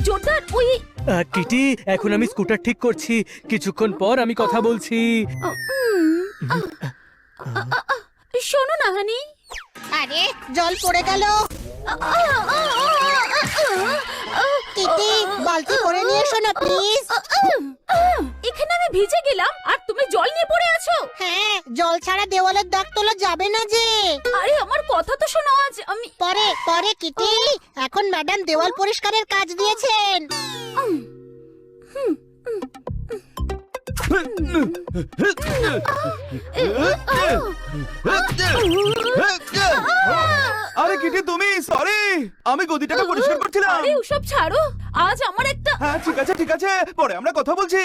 জোরদার ওই কিটি, এখন আমি স্কুটার ঠিক করছি, কিছুক্ষণ পর আমি কথা বলছি। শোনো না হানি। আরে জল পড়ে গেল। কিটি, বালতি করে নিয়ে এসো না প্লিজ। এখানে আমি ভিজে গেলাম আর তুমি জল নিয়ে পড়ে আছো। হ্যাঁ, জল ছাড়া দেওয়ালের দাগ তোলা যাবে না যে। আরে আমার কথা তো শোনো, আজ আমি পরে পরে কিটি, এখন ম্যাডাম দেওয়াল পরিষ্কারের কাজ দিয়েছেন। আরে কিটি, তুমি সরি, আমি গদিটাকে পরিষ্কার করছিলাম। আরে ওসব ছাড়ো, আজ আমার একটা হ্যাঁ ঠিক আছে ঠিক আছে, পরে আমরা কথা বলছি।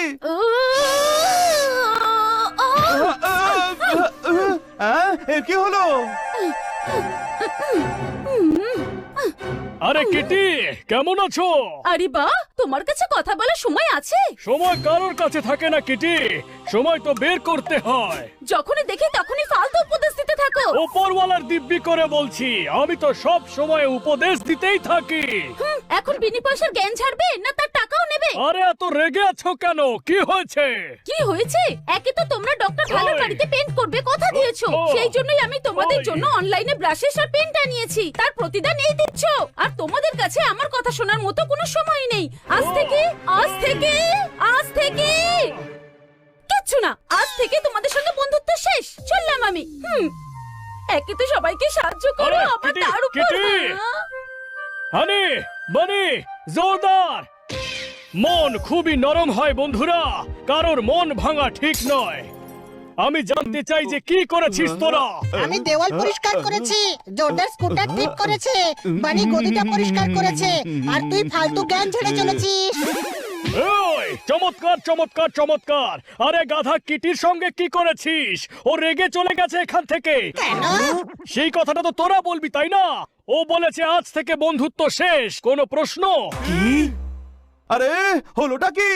এর কি হলো? আরে কিটি, কেমন আছো? আরে বা, তোমার কাছে কথা বলার সময় আছে? সময় কারোর কাছে থাকে না কিটি, সময় তো বের করতে হয়। যখনই দেখি তখনই ফালতু উপদেশ দিতে থাকো। ওপরওয়ালার দিব্যি করে বলছি, আমি তো সব সময় উপদেশ দিতেই থাকি। এখন বিনি পয়সার জ্ঞান ছাড়বে না তার টাকাও নেবে? আরে এত রেগে আছো কেন, কি হয়েছে? কি হয়েছে? একে তো তোমরা ডক্টর ভালোর বাড়িতে পেন্ট করবে কথা দিয়েছো, সেই জন্যই আমি তোমাদের জন্য অনলাইনে ব্রাশেস আর পেন্ট আনিয়েছি। তার প্রতিদান এই দিচ্ছ, আর তোমাদের কাছে আমার কথা শোনার মতো কোনো সময় নেই। আজ থেকে কিচ্ছু না, আজ থেকে তোমাদের সঙ্গে বন্ধুত্ব শেষ। চললাম আমি। একে তো সবাইকে সাহায্য করো, আরে, আবার কিটি, তার উপর কিটি। হানি, বানি, জোরদার। মন খুবই নরম হয় বন্ধুরা, কারোর মন ভাঙা ঠিক নয়। আমি জানতে চাই যে কি করেছিস তোরা? আমি দেওয়াল পরিষ্কার করেছি, জোরদার স্কুটার ঠিক করেছে, বানি গদিটা পরিষ্কার করেছে, আর তুই ফালতু জ্ঞান ছেড়ে চলেছিস। এই, চমৎকার চমৎকার চমৎকার। আরে গাধা, কিটির সঙ্গে কি করেছিস? ও রেগে চলে গেছে এখান থেকে। কেন? সেই কথাটা তো তোরা বলবি, তাই না? ও বলেছে আজ থেকে বন্ধুত্ব শেষ, কোনো প্রশ্ন? আরে হলোটা কি?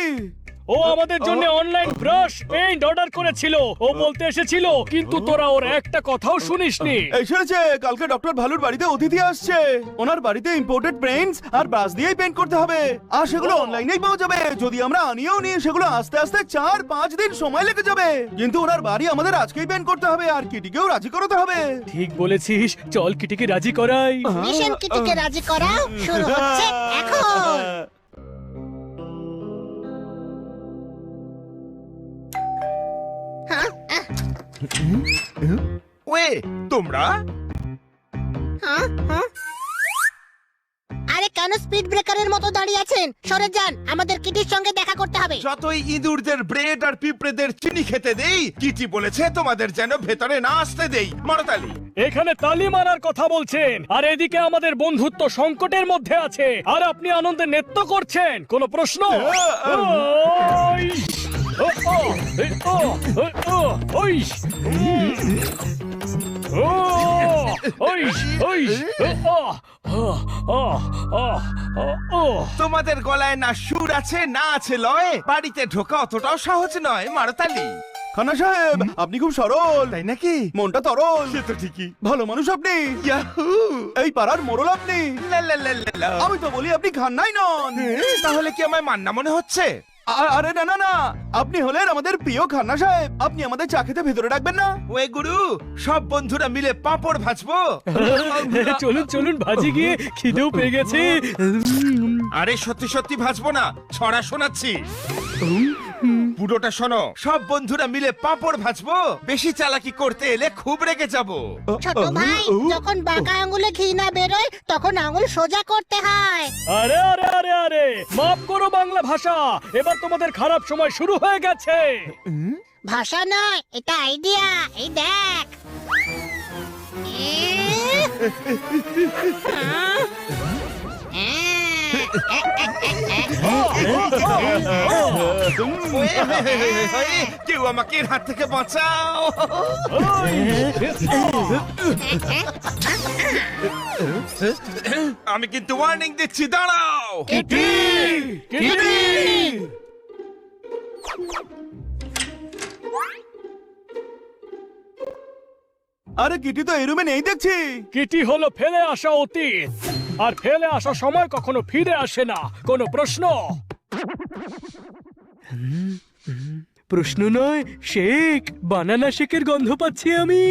ও আমাদের জন্য অনলাইন ব্রাশ পেইন্ট অর্ডার করেছিল, ও বলতে এসেছিল, কিন্তু তোরা ওর একটা কথাও শুনিসনি। এই শুনেছে, কালকে ডক্টর ভালুর বাড়িতে অতিথি আসছে। ওনার বাড়িতে ইম্পোর্টেড পেইন্টস আর ব্রাশ দিয়েই পেইন্ট করতে হবে, আর সেগুলো অনলাইনেই পাওয়া যাবে। যদি আমরা আনিয়েও নিই, সেগুলো আস্তে আস্তে 4-5 দিন সময় লেগে যাবে। কিন্তু ওনার বাড়ি আমাদের আজকেই পেইন্ট করতে হবে, আর কিটিকেও রাজি করাতে হবে। ঠিক বলেছিস, চল কিটিকে রাজি করাই। মিশন কিটিকে রাজি করাও শুরু হচ্ছে এখন। ওয়ে, তোমরা আরে কেন স্পিড ব্রেকারের মতো দাঁড়িয়ে আছেন? সরে যান, আমাদের কিটির সঙ্গে দেখা করতে হবে। যতই ইঁদুরদের ব্রেড আর পিঁপড়েদের চিনি খেতে দেই, কিটি বলেছে তোমাদের যেন ভেতরে না আসতে দেই। মারতালি, এখানে তালি মারার কথা বলছেন, আর এদিকে আমাদের বন্ধুত্ব সংকটের মধ্যে আছে, আর আপনি আনন্দে নৃত্য করছেন, কোনো প্রশ্ন? ওই! ও, ও, এই, ও, ওই, ও, ওই! ও, ওই, ওই, ও, ও, ও, ও, ও, ও। তোমাদের গলায় না সুর আছে না আছে লয়। বাড়িতে ঢোকা অতটাও সহজ নয়। মারতালি, খানা সাহেব, আপনি খুব সরল, তাই নাকি? মনটা তরল, সে তো ঠিকই। ভালো মানুষ আপনি, ইয়াহু! এই পাড়ার মোড়ল আপনি। লা লা লা লা লা। আমি তো বলি আপনি খান্নাই নন। তাহলে কি আমায় মান্না মনে হচ্ছে? আরে না না না, আপনি হলেন আমাদের প্রিয় খান্না সাহেব। আপনি আমাদের চা খেতে ভেতরে ডাকবেন না? ওয়ে গুরু, সব বন্ধুরা মিলে পাঁপড় ভাজবো। চলুন চলুন, ভাজি গিয়ে খিদেও পেয়ে গেছে। আরে সত্যি সত্যি ভাজবো না, ছড়া শোনাচ্ছি। পুরোটা শোনো। সব বন্ধুরা মিলে পাঁপড় ভাজবো। বেশি চালাকি করতে এলে খুব রেগে যাব। ছোট ভাই, যখন বাঁকা আঙুলে ঘি না বেরোয়, তখন আঙুল সোজা করতে হয়। আরে আরে আরে আরে, মাফ করো বাংলা ভাষা, এবার তোমাদের খারাপ সময় শুরু হয়ে গেছে। ভাষা নয়, এটা আইডিয়া। এই দেখ। কেউ আমাকে এর হাত থেকে বাঁচাও। আমি কিন্তু ওয়ার্নিং দিচ্ছি, দাঁড়াও। কিটি! কিটি! আরে কিটি তো এই রুমে নেই দেখছি। কিটি হলো ফেলে আসা অতীত, আর ফেলে আসা সময় কখনো ফিরে আসে না। কোনো প্রশ্ন? প্রশ্ন নয়, শেক। বানানা শেকের গন্ধ পাচ্ছি আমি।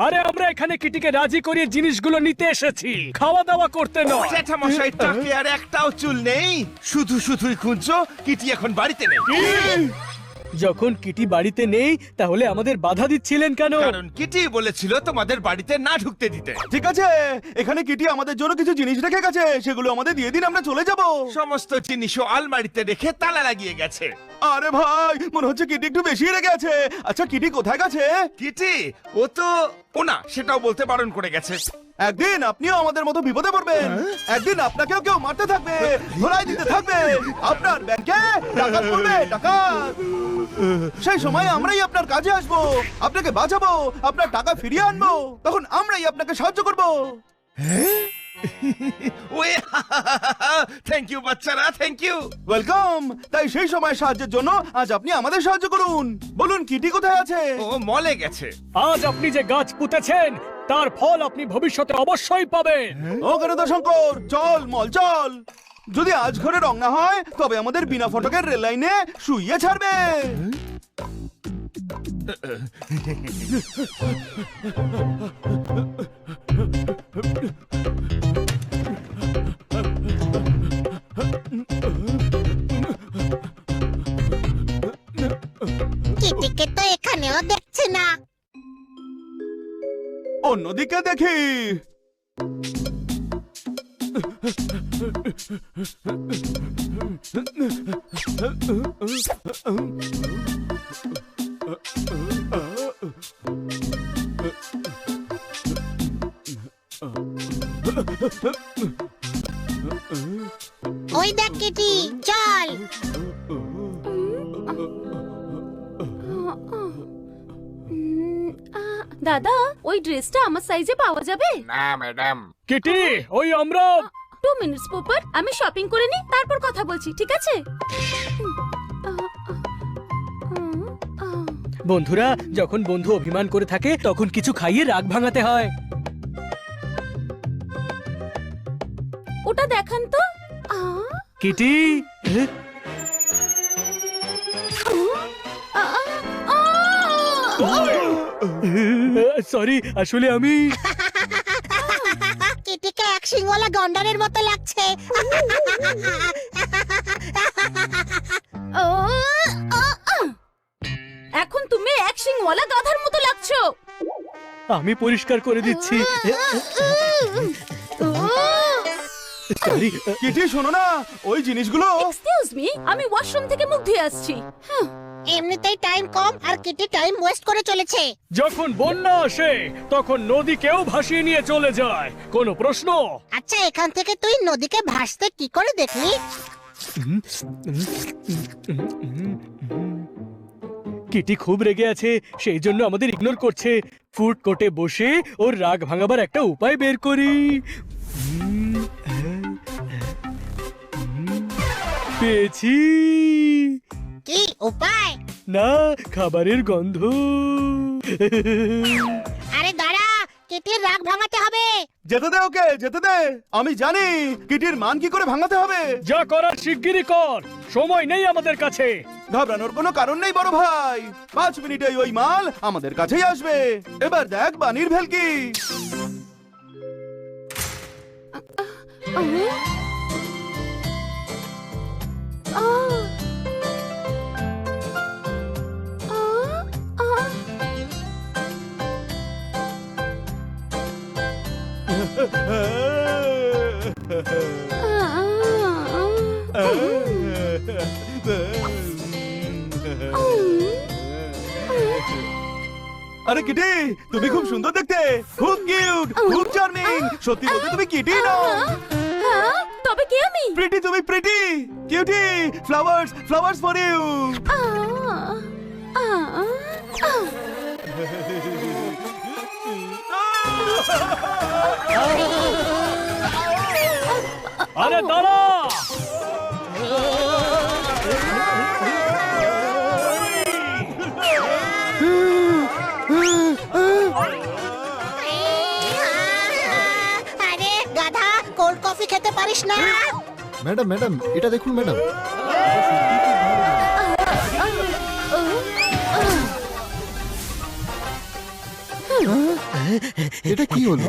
আরে আমরা এখানে কিটিকে রাজি করিয়ে জিনিসগুলো নিতে এসেছি, খাওয়া দাওয়া করতে নয়। জ্যাঠা মশাই টাকে আর একটাও চুল নেই, শুধুই খুঁজছো কিটি এখন বাড়িতে নেই। যখন কিটি বাড়িতে নেই তাহলে আমাদের বাধা দিচ্ছিলেন কেন? কারণ কিটি বলেছিল তোমাদের বাড়িতে না ঢুকতে দিতে। ঠিক আছে, এখানে কিটি আমাদের জন্য কিছু জিনিস রেখে গেছে, সেগুলো আমাদের দিয়ে দিন, আমরা চলে যাব। সমস্ত জিনিসও আলমারিতে রেখে তালা লাগিয়ে গেছে। আরে ভাই, মনে হচ্ছে কিটি একটু বেশি রেগে আছে। আচ্ছা কিটি কোথায় গেছে? কিটি ও না, সেটাও বলতে বারণ করে গেছে। একদিন আপনিও আমাদের মতো বিপদে পড়বেন, একদিন আপনাকেও কেউ মারতে থাকবে, ধরাই দিতে থাকবে, আপনার ব্যাংকে টাকা পড়বে, টাকা। সেই সময় আমরাই আপনার কাজে আসবো, আপনাকে বাঁচাবো, আপনার টাকা ফিরিয়ে আনবো, তখন আমরাই আপনাকে সাহায্য করবো। ওয়ে থ্যাংক ইউ বাচ্চারা, থ্যাংক ইউ। ওয়েলকাম। তাই সেই সময় সাহায্যের জন্য আজ আপনি আমাদের সাহায্য করুন। বলুন কিটি কোথায় আছে? ও মলে গেছে। আজ আপনি যে গাছ পুঁতেছেন তার ফল আপনি ভবিষ্যতে অবশ্যই পাবেন। ও গণেশঙ্কর, চল মল চল। যদি আজ ঘরে রং না হয় তবে আমাদের বিনা ফটকের রেল লাইনে শুইয়ে ছাড়বে। কিটিকে তো এখানেও দেখছে না। অন্যদিকে দেখি। ওই দেখ কিটি, চল। দাদা, ওই ড্রেসটা আমার সাইজে পাওয়া যাবে? না ম্যাডাম। কিটি, ওই আমরা 2 মিনিটস পোপার, আমি শপিং করে নি, তারপর কথা বলছি, ঠিক আছে? বন্ধুরা, যখন বন্ধু অভিমান করে থাকে তখন কিছু খাইয়ে রাগ ভাঙাতে হয়। ওটা দেখান তো। কিটি, সরি, আসলে আমি কিটিকে এক সিংওয়ালা গন্ডারের মতো লাগছে। এখন তুমি এক সিংওয়ালা গাধার মতো লাগছো। আমি পরিষ্কার করে দিচ্ছি। সরি। কিটি শোনো না, ওই জিনিসগুলো। এক্সকিউজ মি, আমি ওয়াশরুম থেকে মুখ ধুয়ে আসছি। এমনিতেই টাইম কম আর কিটি টাইম ওয়েস্ট করে চলেছে। যখন বন্যা আসে তখন নদীকেও ভাসিয়ে নিয়ে চলে যায়। কোনো প্রশ্ন? আচ্ছা, এখান থেকে তুই নদীকে ভাসতে কি করে দেখলি? কিটি খুব রেগে আছে, সেই জন্য আমাদের ইগনোর করছে। ফুড কোর্টে বসে ওর রাগ ভাঙাবার একটা উপায় বের করি। পেয়েছি। কি উপায়? না, খাবারের গন্ধ। আরে দাঁড়া, কিটির রাগ ভাঙাতে হবে। যেতে দে ওকে, যেতে দে। আমি জানি কিটির মান কি করে ভাঙাতে হবে। যা করার শিগগিরই কর, সময় নেই আমাদের কাছে। ঘাবড়ানোর কোনো কারণ নেই বড় ভাই, 5 মিনিটেই ওই মাল আমাদের কাছেই আসবে। এবার দেখ বানির ভেলকি। আরে কিটি, তুমি খুব সুন্দর দেখতে, খুব কিউট, খুব চার্মিং। সত্যি বলতে তুমি কিটি নও। তবে কি আমি? প্রিটি, তুমি pretty. Cutie, flowers, flowers for you. আরে দাঁড়া। কফি খেতে পারিস না? ম্যাডাম ম্যাডাম এটা দেখুন ম্যাডাম। এটা কি হলো?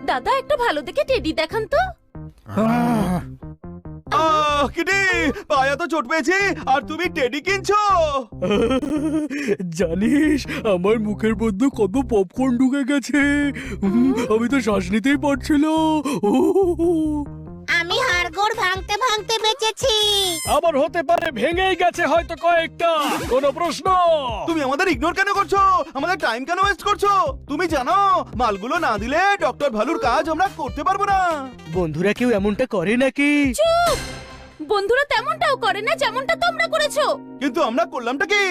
দাদা একটা ভালো দেখে টেডি দেখান তো। কিটি পায়া তো চোট পেয়েছি আর তুমি টেডি কিনছো? জানিস আমার মুখের মধ্যে কত পপকর্ন ঢুকে গেছে, আমি তো শ্বাস নিতেই পারছিল। আমি হাড়গোড় ভাঙতে ভাঙতে বেঁচেছি। আবার হতে পারে ভেঙেই গেছে হয়তো কয়েকটা। কোনো প্রশ্ন? তুমি আমাদের ইগনোর কেন করছো? আমাদের টাইম কেন ওয়েস্ট করছো? তুমি জানো মালগুলো না দিলে ডক্টর ভালুর কাজ আমরা করতে পারবো না। বন্ধুরা কেউ এমনটা করে নাকি? চুপ! বন্ধুরা তেমনটাও করে না যেমনটা তোমরা করেছো। কিন্তু আমরা করলামটা কি?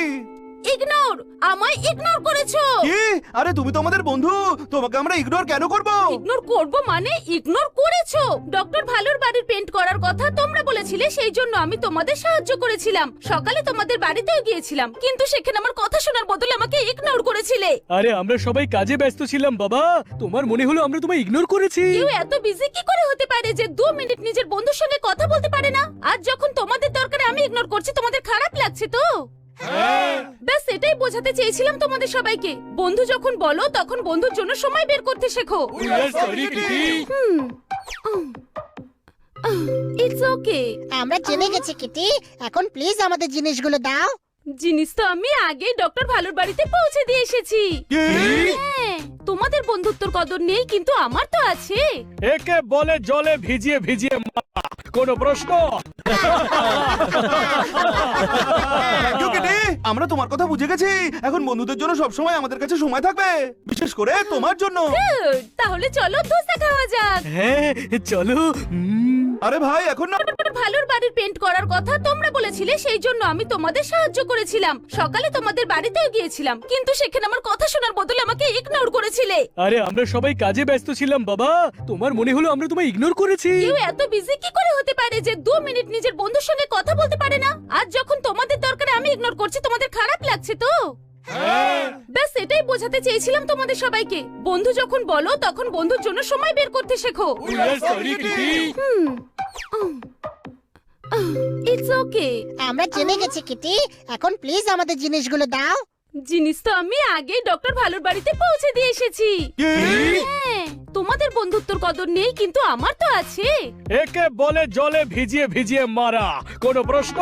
ইগনোর! আমায় ইগনোর করেছো। কি? আরে তুমি তো আমাদের বন্ধু, তোমাকে আমরা ইগনোর কেন করব? ইগনোর করব মানে ইগনোর করেছো। ডক্টর ভালুর বাড়ির পেন্ট করার কথা তোমরা বলেছিলে, সেই জন্য আমি তোমাদের সাহায্য করেছিলাম। সকালে তোমাদের বাড়িতেও গিয়েছিলাম, কিন্তু সেখানে আমার কথা শোনার বদলে আমাকে ইগনোর করেছিলে। আরে আমরা সবাই কাজে ব্যস্ত ছিলাম বাবা, তোমার মনে হলো আমরা তোমায় ইগনোর করেছি। কেউ এত বিজি কি করে হতে পারে যে 2 মিনিট নিজের বন্ধুর সঙ্গে কথা বলতে পারে না? আজ যখন তোমাদের দরকারে আমি ইগনোর করছি, তোমাদের খারাপ লাগছে তো? ব্যাস এটাই বোঝাতে চেয়েছিলাম তোমাদের সবাইকে। বন্ধু যখন বলো তখন বন্ধুর জন্য সময় বের করতে শেখো। It's okay. আমরা জেনে গেছি কিটি, এখন প্লিজ আমাদের জিনিসগুলো দাও। জিনিস তো আমি আগে ডক্টর ভালুর বাড়িতে পৌঁছে দিয়ে এসেছি। কি? হ্যাঁ, তোমাদের বন্ধুত্বর কদর নেই কিন্তু আমার তো আছে। একে বলে জলে ভিজিয়ে ভিজিয়ে মারা। কোনো প্রশ্ন? Thank you, Kitty. আমরা তোমার কথা বুঝে গেছি। এখন বন্ধুদের জন্য সবসময় আমাদের কাছে সময় থাকবে, বিশেষ করে তোমার জন্য। Good, তাহলে চলো দোসা খাওয়া যাক। হ্যাঁ চলো। আরে ভাই এখন না। ডক্টর ভালুর বাড়ির পেন্ট করার কথা তোমরা বলেছিলে, সেই জন্য আমি তোমাদের সাহায্য করেছিলাম। সকালে তোমাদের বাড়িতেও গিয়েছিলাম, কিন্তু সেখানে আমার কথা শোনার বদলে আমাকে ইগনোর করেছিলে। আরে আমরা সবাই কাজে ব্যস্ত ছিলাম বাবা, তোমার মনে হলো আমরা তোমায় ইগনোর করেছি। কেউ এত বিজি কি করে হতে পারে যে 2 মিনিট নিজের বন্ধুর সঙ্গে কথা বলতে পারে না? আজ যখন তোমাদের দরকারে আমি ইগনোর করছি, তোমাদের খারাপ লাগছে তো? ব্যাস এটাই বোঝাতে চেয়েছিলাম তোমাদের সবাইকে। বন্ধু যখন বলো তখন বন্ধুর জন্য সময় বের করতে শেখো। It's okay. আমরা জেনে গেছি কিটি, এখন প্লিজ আমাদের জিনিসগুলো দাও। জিনিস তো আমি আগেই ডক্টর ভালুর বাড়িতে পৌঁছে দিয়ে এসেছি। কি? হ্যাঁ, তোমাদের বন্ধুত্বর কদর নেই কিন্তু আমার তো আছে। একে বলে জলে ভিজিয়ে ভিজিয়ে মারা। কোনো প্রশ্ন?